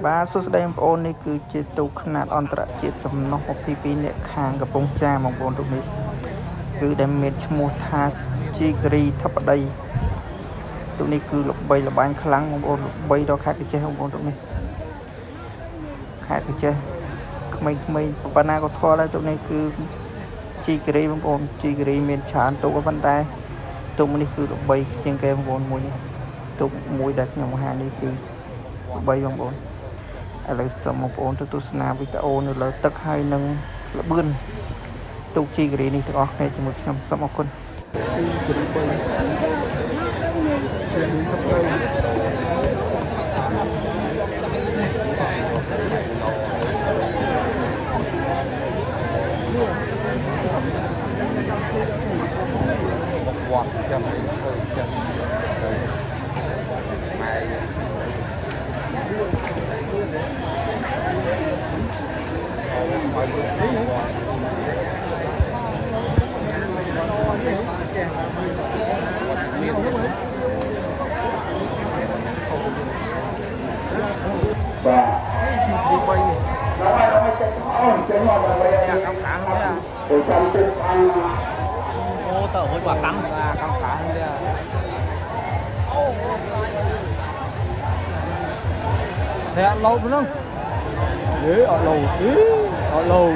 បាទសួស្តីបងប្អូននេះគឺជាទូកខ្នាតអន្តរជាតិចំណុះ22អ្នកខាងកំពង់ចាមបងប្អូនទូកនេះគឺដែលមានឈ្មោះថាជីការីធិបតីទូកនេះគឺល្បីល្បាញខ្លាំងបងប្អូនល្បីដល់ខេត្តកញ្ចេះបងប្អូនទូកនេះខេត្តកញ្ចេះក្មេងៗប៉ុណ្ណាក៏ស្គាល់ដែរទូកនេះគឺជីការីបងប្អូនជីការីមានច្រើនទូកប៉ុន្តែទូកនេះគឺល្បីជាងគេបងប្អូនមួយនេះទូកមួយដែលខ្ញុំបង្ហាញនេះគឺល្បីបងប្អូនឥឡូវសូមបងប្អូនទៅទស្សនាវីដេអូនៅលើទឹកហើយនឹងល្បឿនទូកជីការីនេះទាំងអស់គ្នាជាមួយខ្ញុំសូមអរគុណជីការី3វត្តចាំទៅចាំម៉ែបាទជីពី3เราไม่จะอ้อมจะว่าอะไรอย่างคำถามเนี่ยผมจำเป็นอันโอ้เต่าหัวกว่าตั้งคำถามเนี่ยthế lâu đúng không? Ở lâu.